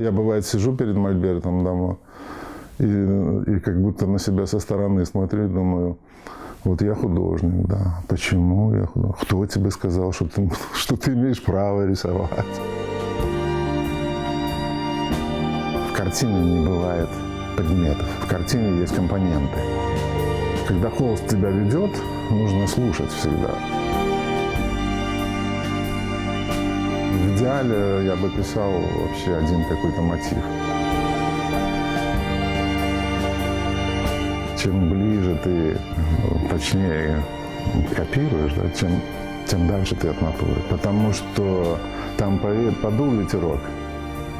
Я, бывает, сижу перед мольбертом дома и как будто на себя со стороны смотрю и думаю, вот я художник, да. Почему я художник? Кто тебе сказал, что ты имеешь право рисовать? В картине не бывает предметов, в картине есть компоненты. Когда холст тебя ведет, нужно слушать всегда. В идеале я бы писал вообще один какой-то мотив. Чем ближе ты, точнее, копируешь, да, тем дальше ты от натуры. Потому что там подул ветерок,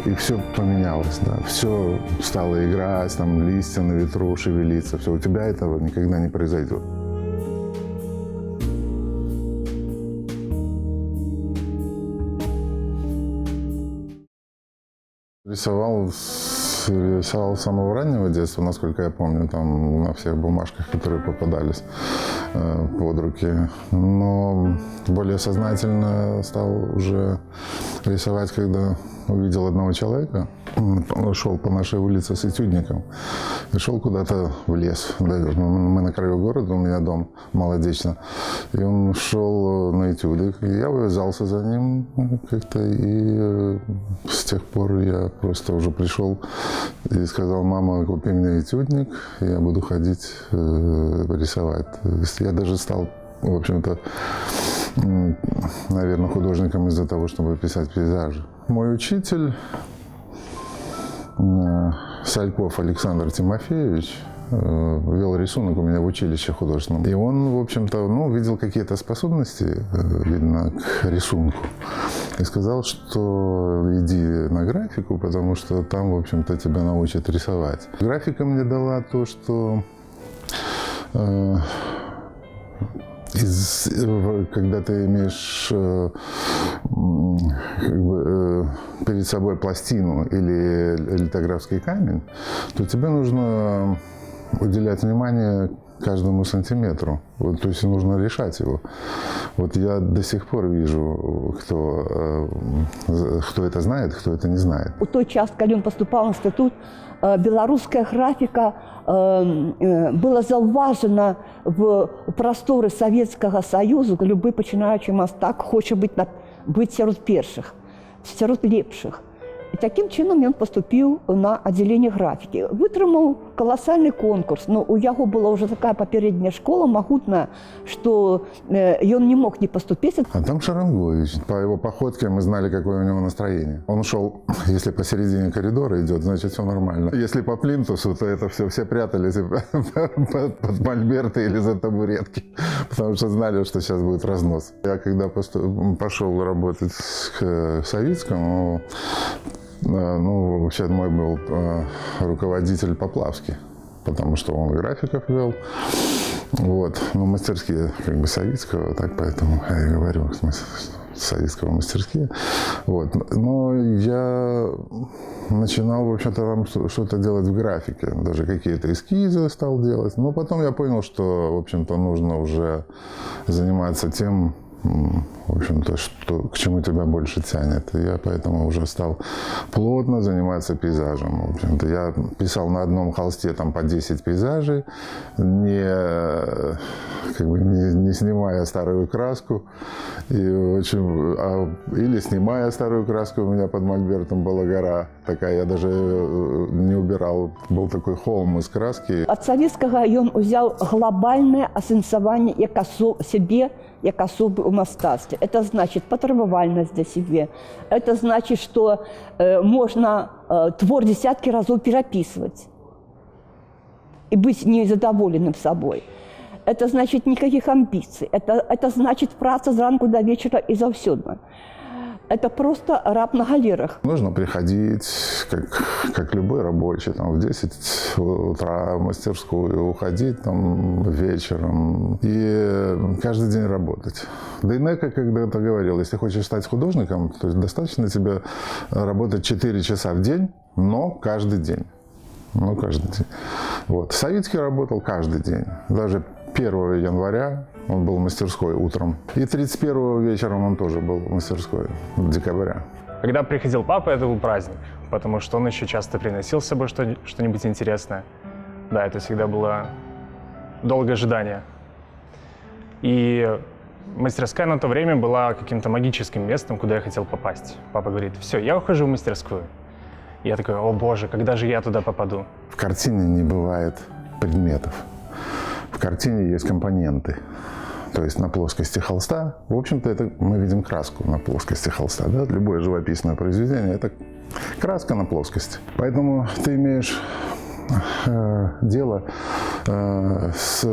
и все поменялось, да. Все стало играть, там листья на ветру шевелиться, все. У тебя этого никогда не произойдет. Рисовал с самого раннего детства, насколько я помню, там на всех бумажках, которые попадались под руки. Но более сознательно стал уже рисовать, когда увидел одного человека. Он шел по нашей улице с этюдником и шел куда-то в лес. Мы на краю города, у меня дом молодечно. И он шел на этюдик. И я увязался за ним как-то. И с тех пор я просто уже пришел и сказал: мама, купи мне этюдник, и я буду ходить рисовать. Я даже стал, в общем-то, наверное, художником из-за того, чтобы писать пейзажи. Мой учитель Сальков Александр Тимофеевич вел рисунок у меня в училище художественном. И он, в общем-то, видел какие-то способности, видно, к рисунку. И сказал, что иди на графику, потому что там, в общем-то, тебя научат рисовать. Графика мне дала то, что когда ты имеешь перед собой пластину или литографский камень, то тебе нужно уделять внимание каждому сантиметру. То есть нужно решать его. Вот я до сих пор вижу, кто это знает, кто это не знает. У той час, когда он поступал в институт, белорусская графика была заўважена в просторы Советского Союза. Любой пачынаючы мастак хоча быць сярод першых, сярод лепшых. І таким чином ён поступіў на аддзяленне графікі. Вытрымаў каласальны конкурс, но у яго была уже такая папярэдняя школа могутная, что он не мог не поступить. А там Шарангович. По его походке мы знали, какое у него настроение. Он шел, если посередине коридора идет, значит все нормально. Если по плинтусу, то это все прятались под мольберты или за табуретки, потому что знали, что сейчас будет разнос. Я когда пошел работать к Савицкому, вообще мой был руководитель Поплавский, потому что он графиков вел. Вот. Мастерские Савицкого, так поэтому я и говорю, в смысле, Савицкого мастерские. Вот. Но я начинал, в общем-то, там что-то делать в графике, даже какие-то эскизы стал делать. Но потом я понял, что, в общем-то, нужно уже заниматься тем, в общем-то, к чему тебя больше тянет. И я поэтому уже стал плотно заниматься пейзажем. В общем-то, я писал на одном холсте там по 10 пейзажей, не снимая старую краску. Или снимая старую краску, у меня под мольбертом была гора такая, я даже не убирал. Был такой холм из краски. От Савицкого он взял глобальное асэнсаванне себе, як особы ў мастацтве. Это значит патрабавальнасць для себе. Это значит, что можно твор десятки разоў перапісваць и быть незадоволенным собой. Это значит никаких амбиций. Это значит праца зранку до вечера и заўсёдна. Это просто раб на галерах. Нужно приходить, как любой рабочий, там, в 10 утра в мастерскую, уходить там, вечером и каждый день работать. Дейнеко когда-то говорил, если хочешь стать художником, то достаточно тебе работать 4 часа в день, но каждый день. Каждый день. Вот. Савицкий работал каждый день. Даже 1 января он был в мастерской утром. И 31 вечером он тоже был в мастерской, декабря. Когда приходил папа, это был праздник. потому что он еще часто приносил с собой что-нибудь интересное. Да, это всегда было долгое ожидание. И мастерская на то время была каким-то магическим местом, куда я хотел попасть. Папа говорит: все, я ухожу в мастерскую. И я такой: о боже, когда же я туда попаду? В картине не бывает предметов. В картине есть компоненты. То есть на плоскости холста, в общем-то, это мы видим краску на плоскости холста. Да? Любое живописное произведение – это краска на плоскости. Поэтому ты имеешь дело с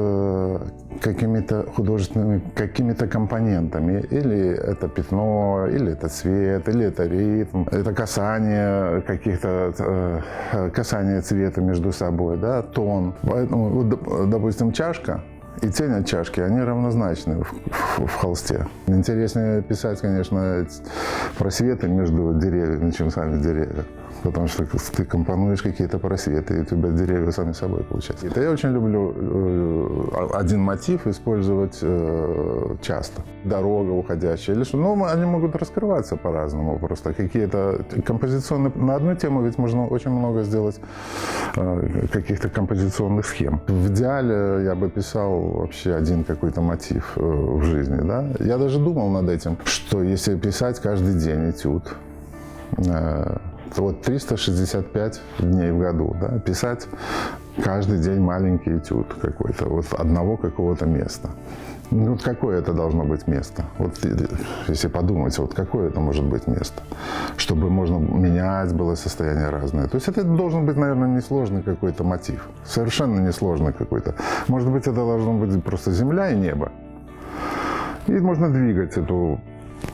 какими-то художественными, какими-то компонентами. Или это пятно, или это цвет, или это ритм, это касание каких-то, касание цвета между собой, да, тон. Поэтому, вот, допустим, чашка и тень от чашки, они равнозначны в холсте. Интереснее писать, конечно, просветы между деревьями, чем сами деревья. Потому что ты компонуешь какие-то просветы, и у тебя деревья сами собой получаются. Это я очень люблю один мотив использовать часто. Дорога уходящая или что. Ну, они могут раскрываться по-разному. Просто какие-то композиционные... На одну тему ведь можно очень много сделать каких-то композиционных схем. В идеале я бы писал вообще один какой-то мотив в жизни. Да? Я даже думал над этим, что если писать каждый день этюд, вот 365 дней в году, да, писать каждый день маленький этюд какой-то, вот одного какого-то места. Ну, вот какое это должно быть место? Вот если подумать, вот какое это может быть место? Чтобы можно менять было состояние разное. То есть это должен быть, наверное, несложный какой-то мотив. Совершенно несложный какой-то. Может быть, это должно быть просто земля и небо. И можно двигать эту,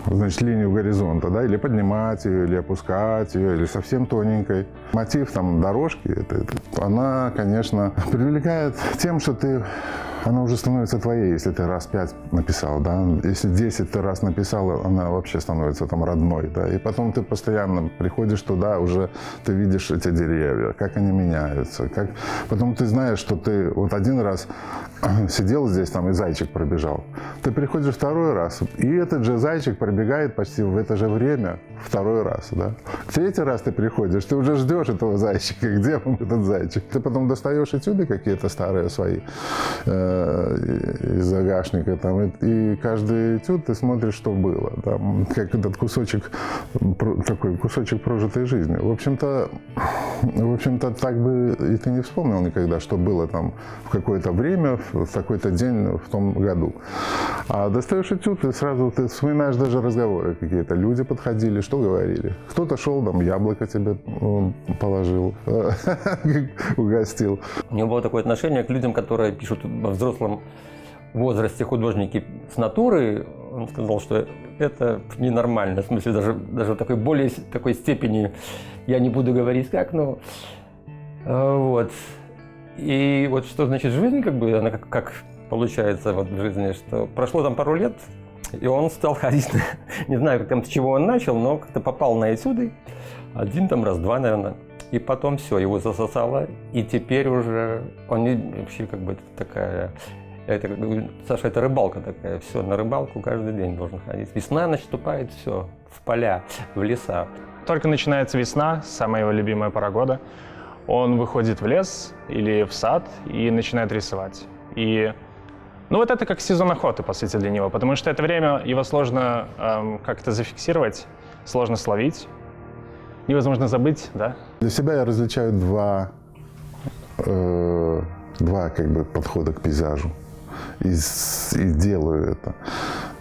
значит, линию горизонта, да, или поднимать ее, или опускать ее, или совсем тоненькой. Мотив там дорожки, она, конечно, привлекает тем, что она уже становится твоей, если ты раз 5 написал, да. Если 10 ты раз написал, она вообще становится там родной, да. И потом ты постоянно приходишь туда, уже ты видишь эти деревья, как они меняются, как... Потом ты знаешь, что ты вот один раз сидел здесь там и зайчик пробежал. Ты приходишь второй раз, и этот же зайчик пробегает почти в это же время второй раз, да. Третий раз ты приходишь, ты уже ждешь этого зайчика, где он, этот зайчик. Ты потом достаешь этюды какие-то старые свои из загашника, там, и каждый этюд ты смотришь, что было, там, как этот кусочек, такой кусочек прожитой жизни. В общем-то, так бы и ты не вспомнил никогда, что было там в какое-то время, в такой-то день в том году. А достаешь этюд, и сразу ты вспоминаешь даже разговоры какие-то. Люди подходили, что говорили. Кто-то шел, там, яблоко тебе положил, угостил. У него было такое отношение к людям, которые пишут во взрослом возрасте художники с натуры. Он сказал, что это ненормально. В смысле, даже в такой более такой степени, я не буду говорить как, но вот. И вот что значит жизнь, как бы, она как получается вот в жизни, что прошло там пару лет, и он стал ходить, не знаю, как там, с чего он начал, но как-то попал на этюды, один там раз, два, наверное, и потом все, его засосало, и теперь уже он вообще как бы такая, это, Саша, это рыбалка такая, все, на рыбалку каждый день должен ходить. Весна наступает, все, в поля, в леса. Только начинается весна, самая его любимая пора года, он выходит в лес или в сад и начинает рисовать. И ну вот это как сезон охоты, по сути, для него, потому что это время его сложно как-то зафиксировать, сложно словить, невозможно забыть, да? Для себя я различаю два как бы подхода к пейзажу. И делаю это.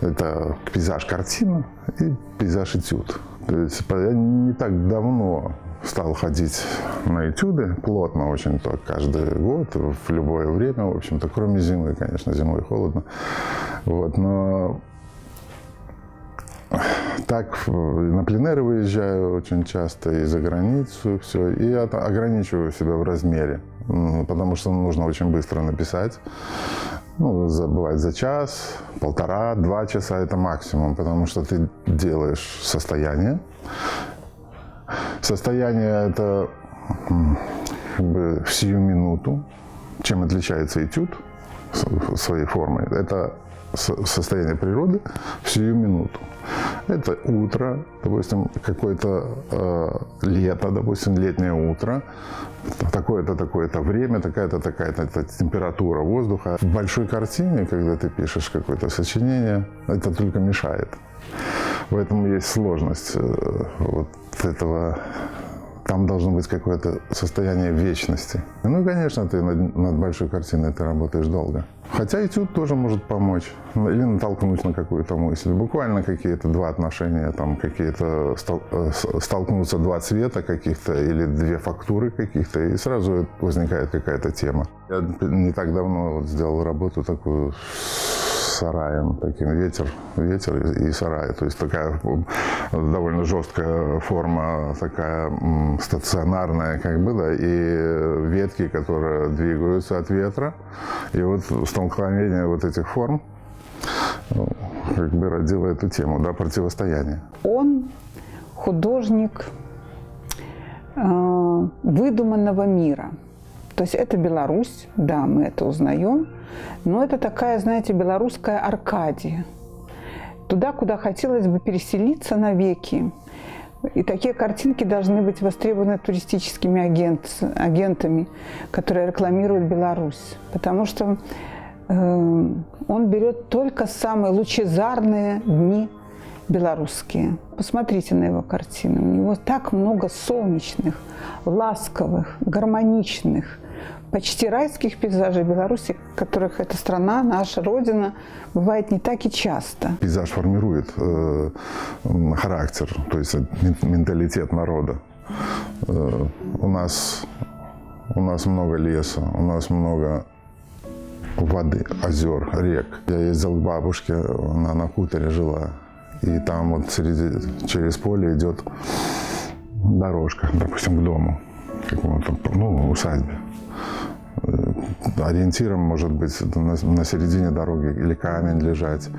Это пейзаж-картина и пейзаж-этюд. То есть я не так давно стал ходить на этюды, плотно очень, так, каждый год, в любое время, в общем-то, кроме зимы, конечно, зимой холодно. Вот, но так на пленэры выезжаю очень часто и за границу, все, и я ограничиваю себя в размере, потому что нужно очень быстро написать. Ну, бывает за час, полтора, 2 часа это максимум, потому что ты делаешь состояние. Состояние это как бы в сию минуту. чем отличается этюд своей формой, это состояние природы в сию минуту. Это утро, допустим, какое-то лето, допустим, летнее утро, такое-то, такое-то время, такая-то, такая-то температура воздуха. В большой картине, когда ты пишешь какое-то сочинение, это только мешает. Поэтому есть сложность вот этого. Там должно быть какое-то состояние вечности. Ну и, конечно, ты над большой картиной ты работаешь долго. Хотя этюд тоже может помочь. Или натолкнуть на какую-то мысль. Буквально какие-то два отношения, там какие-то столкнутся два цвета каких-то или две фактуры каких-то, и сразу возникает какая-то тема. Я не так давно вот сделал работу такую с сараем, таким ветер и сарай. То есть такая довольно жесткая форма, такая стационарная, как бы, да, и ветки, которые двигаются от ветра. И вот столкновение вот этих форм как бы родило эту тему, да, противостояние. Он художник выдуманного мира. То есть это Беларусь, да, мы это узнаем, но это такая, знаете, белорусская Аркадия. Туда, куда хотелось бы переселиться навеки. И такие картинки должны быть востребованы туристическими агентами, которые рекламируют Беларусь. Потому что он берет только самые лучезарные дни белорусские. Посмотрите на его картины. У него так много солнечных, ласковых, гармоничных, почти райских пейзажей Беларуси, которых эта страна, наша Родина, бывает не так и часто. Пейзаж формирует характер, то есть менталитет народа. У нас много леса, у нас много воды, озер, рек. Я ездил к бабушке, она на хуторе жила. И там вот через поле идет дорожка, допустим, к дому, какому-то, усадьбе. Ориентиром может быть на середине дороги или камень лежать,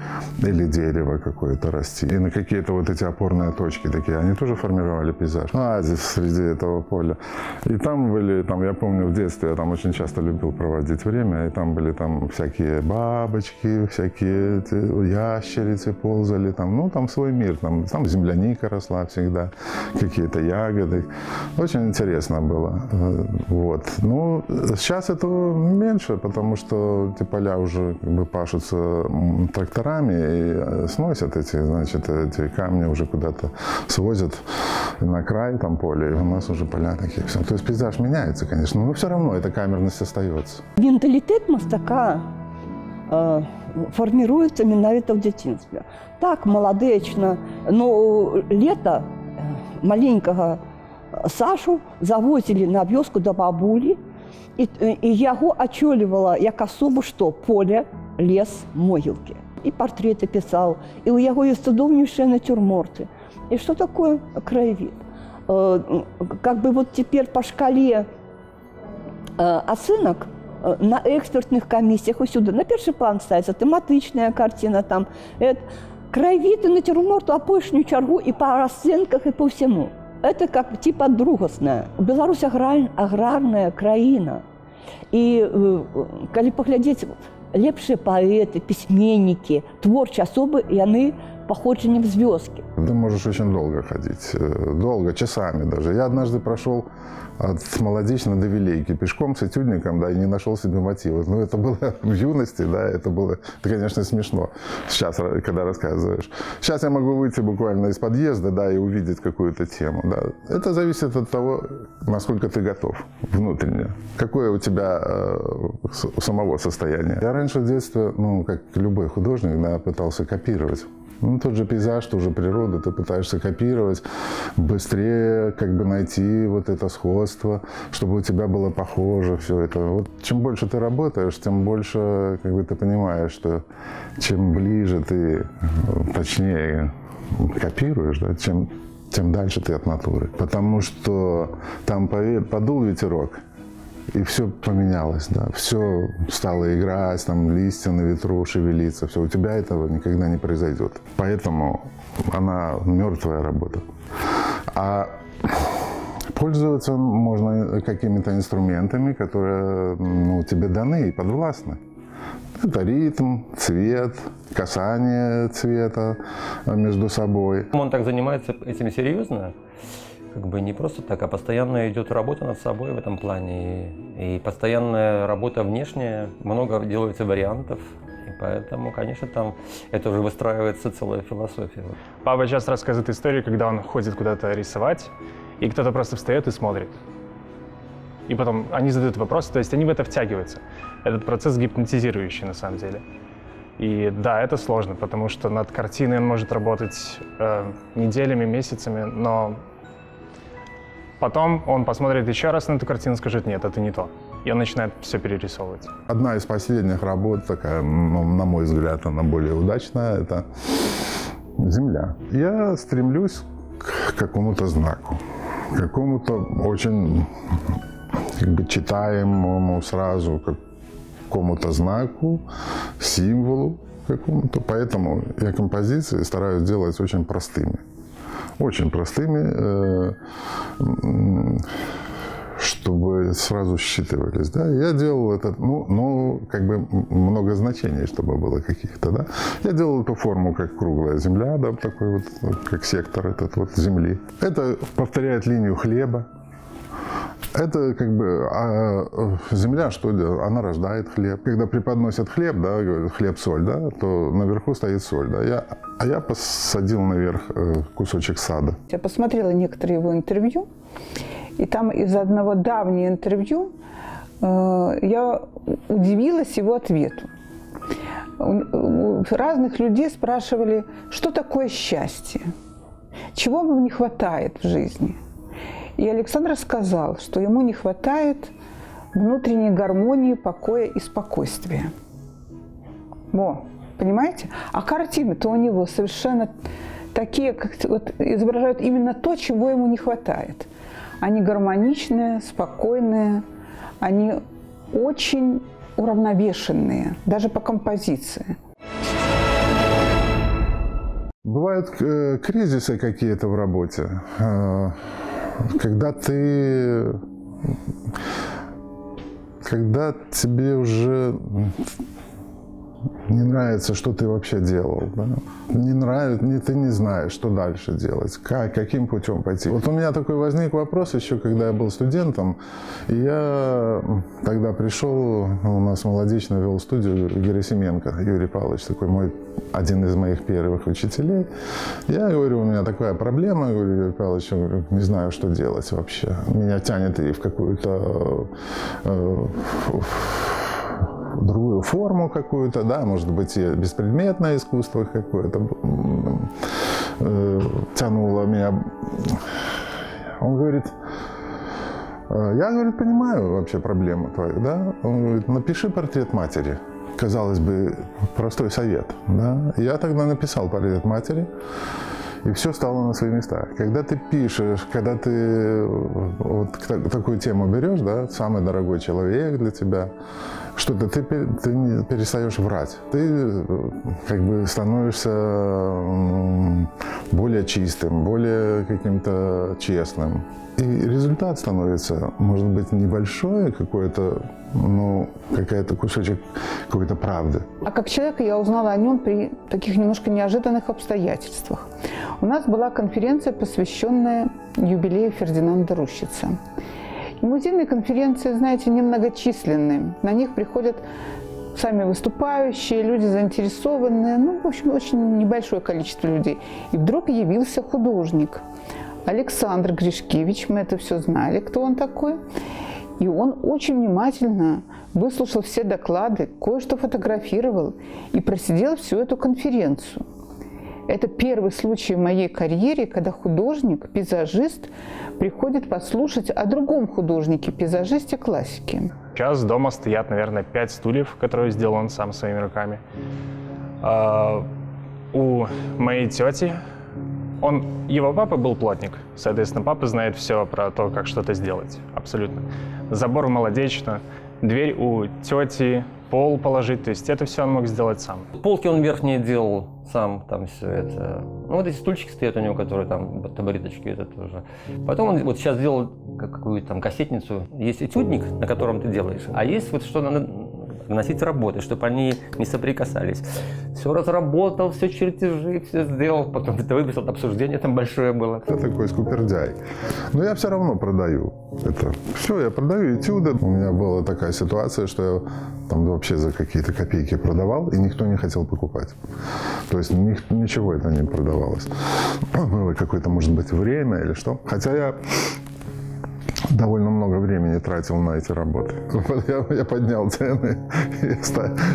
или дерево какое-то расти. И на какие-то вот эти опорные точки такие, они тоже формировали пейзаж. Здесь среди этого поля. И там были, я помню в детстве, я там очень часто любил проводить время, и там были всякие бабочки, всякие ящерицы ползали, там свой мир, там земляника росла всегда, какие-то ягоды. Очень интересно было. Вот. Сейчас этого меньше, потому что эти поля уже как бы пашутся тракторами и сносят эти камни уже куда-то свозят на край поля, и у нас уже поля такие. Все. То есть пейзаж меняется, конечно, но все равно эта камерность остается. Менталитет мастака формируется менавіта в дзяцінстве. Так, маладэчна, но лета маленькага Сашу завозілі на вёску да бабулі, і яго ачолівала як асобу, што поле, лес, могілкі. І партрэты пісаў, і ў яго ёсць цудоўнейшыя натюрморты. І што такое краявід? Как бы вот теперь по шкале ацэнак на экспертных комиссиях усюды на першы план ставіцца тэматычная картина, там краявід і натюрморт у апошнюю чаргу і па расцэнках, і по всему. Это как типа другасная. Беларусь аграрная краіна. І калі паглядзець, лепшыя паэты, пісьменнікі, творчыя асобы, яны походженнем з вёскі. Ты можешь очень долго ходить, долго, часами даже. Я однажды прошел от Молодечной до Вилейки пешком с этюдником, да, и не нашел себе мотива. Ну, это было в юности, да, это, конечно, смешно сейчас, когда рассказываешь. Сейчас я могу выйти буквально из подъезда, да, и увидеть какую-то тему, да. Это зависит от того, насколько ты готов внутренне, какое у тебя самого состояние. Я раньше в детстве, как любой художник, да, пытался копировать. Тот же пейзаж, ту же природу ты пытаешься копировать, быстрее как бы найти вот это сходство, чтобы у тебя было похоже все это. Вот чем больше ты работаешь, тем больше как бы ты понимаешь, что чем ближе ты, точнее, копируешь, да, тем дальше ты от натуры. Потому что там подул ветерок, и все поменялось, да, все стало играть, листья на ветру шевелиться, все, у тебя этого никогда не произойдет. Поэтому она мертвая работа. А Пользоваться можно какими-то инструментами, которые тебе даны и подвластны. Это ритм, цвет, касание цвета между собой. Он так занимается этим серьезно, как бы не просто так, а постоянно идет работа над собой в этом плане. И постоянная работа внешняя, много делается вариантов. И поэтому, конечно, там это уже выстраивается целая философия. Папа часто рассказывает историю, когда он ходит куда-то рисовать, и кто-то просто встает и смотрит. И потом они задают вопросы, то есть они в это втягиваются. Этот процесс гипнотизирующий на самом деле. И да, это сложно, потому что над картиной он может работать неделями, месяцами, но потом он посмотрит еще раз на эту картину и скажет: нет, это не то. И он начинает все перерисовывать. Одна из последних работ, такая, на мой взгляд, она более удачная, это Земля. Я стремлюсь к какому-то знаку, к какому-то очень читаемому сразу, какому-то знаку, символу какому-то. Поэтому я композиции стараюсь делать очень простыми. Очень простыми, чтобы сразу считывались. Да? Я делал это, много значений, чтобы было каких-то. Да? Я делал эту форму как круглая земля, да, такой вот, как сектор этот вот земли. Это повторяет линию хлеба. Это земля, что делает? Она рождает хлеб. Когда преподносят хлеб, да, хлеб-соль, да, то наверху стоит соль. Да. Я посадил наверх кусочек сада. Я посмотрела некоторые его интервью, и там из одного давнего интервью я удивилась его ответу. Разных людей спрашивали, что такое счастье, чего вам не хватает в жизни. И Александр сказал, что ему не хватает внутренней гармонии, покоя и спокойствия. Понимаете? А картины-то у него совершенно такие, как изображают именно то, чего ему не хватает. Они гармоничные, спокойные, они очень уравновешенные, даже по композиции. Бывают кризисы какие-то в работе. Когда тебе уже не нравится, что ты вообще делал. Да? Ты не знаешь, что дальше делать, каким путем пойти. Вот у меня такой возник вопрос еще, когда я был студентом. И я тогда пришел, у нас молодечно вел студию Герасименко Юрий Павлович, такой один из моих первых учителей. Я говорю, у меня такая проблема, говорю, Юрий Павлович, не знаю, что делать вообще. Меня тянет и в какую-то другую форму какую-то, да, может быть, и беспредметное искусство какое-то тянуло меня. Он говорит, я, говорит, понимаю вообще проблему твою, да. Он говорит, напиши портрет матери. Казалось бы, простой совет, да. Я тогда написал портрет матери, и все стало на свои места. Когда ты пишешь, когда ты вот такую тему берешь, да, самый дорогой человек для тебя, что-то ты перестаешь врать. Ты становишься более чистым, более каким-то честным. И результат становится, может быть, небольшой какой-то, какой-то кусочек какой-то правды. А как человека я узнала о нем при таких немножко неожиданных обстоятельствах. У нас была конференция, посвященная юбилею Фердинанда Рущица. И музейные конференции, знаете, немногочисленные. На них приходят сами выступающие, люди заинтересованные, в общем, очень небольшое количество людей. И вдруг явился художник Александр Гришкевич, мы это все знали, кто он такой. И он очень внимательно выслушал все доклады, кое-что фотографировал и просидел всю эту конференцию. Это первый случай в моей карьере, когда художник, пейзажист приходит послушать о другом художнике, пейзажисте классики. Сейчас дома стоят, наверное, 5 стульев, которые сделал он сам своими руками. У моей тети, его папа был плотник, соответственно, папа знает все про то, как что-то сделать, абсолютно. Забор в Молодечно, дверь у тети пол положить, то есть это все он мог сделать сам. Полки он верхние делал сам, там все это. Ну, вот эти стульчики стоят у него, которые там, табуреточки, это тоже. Потом он вот сейчас сделал какую-то там кассетницу. Есть этюдник, на котором ты делаешь, а есть вот что надо носить работы, чтобы они не соприкасались. Все разработал, все чертежи, все сделал. Потом это выписал, обсуждение там большое было. Я такой скупердяй. Но я все равно продаю это. Все, я продаю этюды. У меня была такая ситуация, что я там вообще за какие-то копейки продавал, и никто не хотел покупать. То есть ничего это не продавалось. Было какое-то, может быть, время или что. Хотя я довольно много времени тратил на эти работы. Я поднял цены, и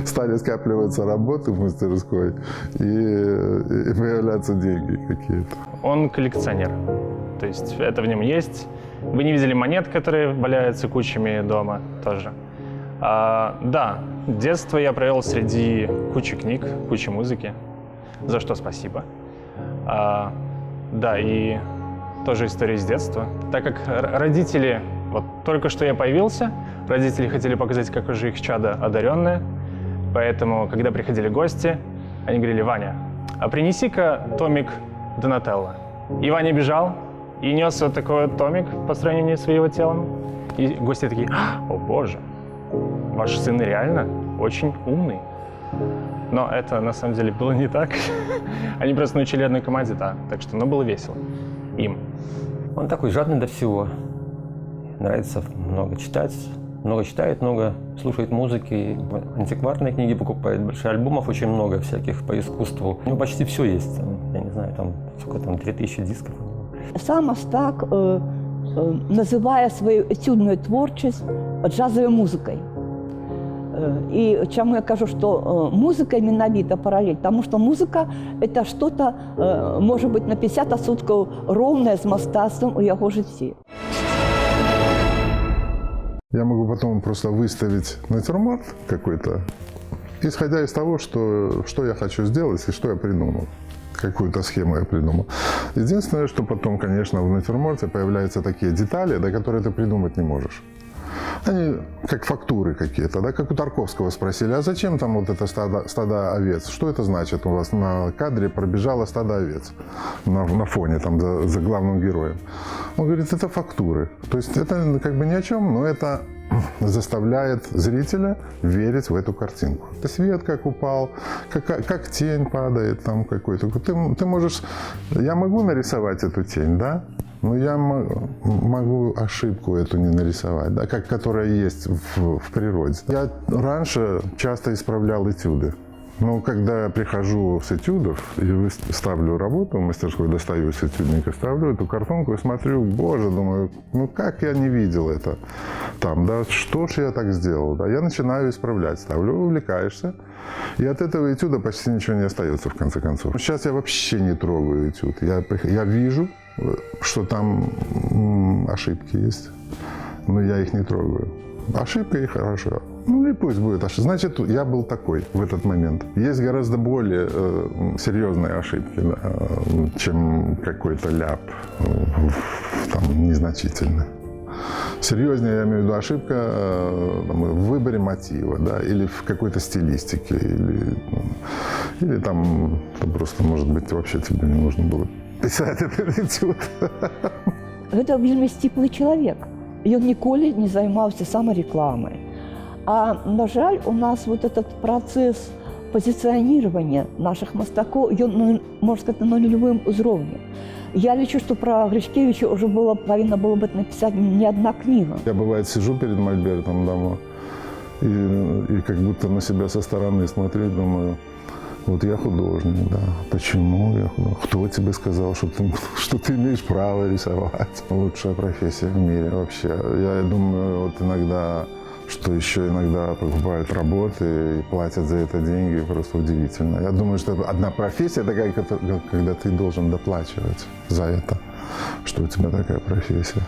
стали скапливаться работы в мастерской, и появляться деньги какие-то. Он коллекционер, то есть это в нем есть. Вы не видели монет, которые валяются кучами дома тоже. Да, детство я провел среди кучи книг, кучи музыки, за что спасибо. Да, и тоже история из детства. Так как родители, вот только что я появился, родители хотели показать, какое же их чадо одаренное, поэтому, когда приходили гости, они говорили: «Ваня, а принеси-ка томик Донателло». И Ваня бежал и нес вот такой вот томик по сравнению с его телом. И гости такие: «О боже, ваш сын реально очень умный». Но это на самом деле было не так. Они просто научили одной команде, да. Так что, было весело им. Он такой жадный до всего. Нравится много читать, много слушает музыки, антикварные книги покупает, больших альбомов очень много всяких по искусству. У него почти все есть. Я не знаю, там сколько там, 3000 дисков. Сам Мастак называє свою етюдну творчість джазовою музикою. І чому я кажу, що музика менавіта паралель? Тому що музика – це щось, може бути, на 50% роўнае з мастацтвом у яго житті. Я могу потом просто выставить натюрморт какой-то, исходя из того, что я хочу сделать и что я придумал. Какую-то схему я придумал. Единственное, что потом, конечно, в натюрморте появляются такие детали, до которых ты придумать не можешь. Они как фактуры какие-то, да, как у Тарковского спросили: а зачем там вот это стадо овец? Что это значит? У вас на кадре пробежало стадо овец на фоне там за главным героем. Он говорит: это фактуры. То есть это как бы ни о чем, но это заставляет зрителя верить в эту картинку. Свет как упал, как тень падает там какой-то. Ты можешь... Я могу нарисовать эту тень, да? Но я могу ошибку эту не нарисовать, да, которая есть в природе. Я раньше часто исправлял этюды. Но когда я прихожу с этюдов и ставлю работу в мастерской, достаю из этюдника, ставлю эту картонку и смотрю: боже, думаю, как я не видел это там, да, что ж я так сделал, да, я начинаю исправлять, ставлю, увлекаешься, и от этого этюда почти ничего не остается в конце концов. Сейчас я вообще не трогаю этюд, я вижу, что там ошибки есть, но я их не трогаю. Ошибка и хорошо. И пусть будет ошибка. Значит, я был такой в этот момент. Есть гораздо более серьезные ошибки, да, чем какой-то ляп, там, незначительный. Серьезнее, я имею в виду, ошибка в выборе мотива, да, или в какой-то стилистике, или там просто, может быть, вообще тебе не нужно было писать этот этюд. Это вельмі сціплий чоловік. Ён ніколі не займаўся самарекламай. А, на жаль, у нас вот этот процесс позиционирования наших мастаков, ён, можно сказать, на нулевом уровне. Я лечу, что про Гришкевича уже повинна было бы написать не одна книга. Я, бывает, сижу перед мольбертом дома и как будто на себя со стороны смотрю, думаю: вот я художник, да. Почему я художник? Кто тебе сказал, что ты имеешь право рисовать? Лучшая профессия в мире вообще. Я думаю, вот иногда, что еще иногда покупают работы и платят за это деньги, просто удивительно. Я думаю, что одна профессия такая, когда ты должен доплачивать за это, что у тебя такая профессия.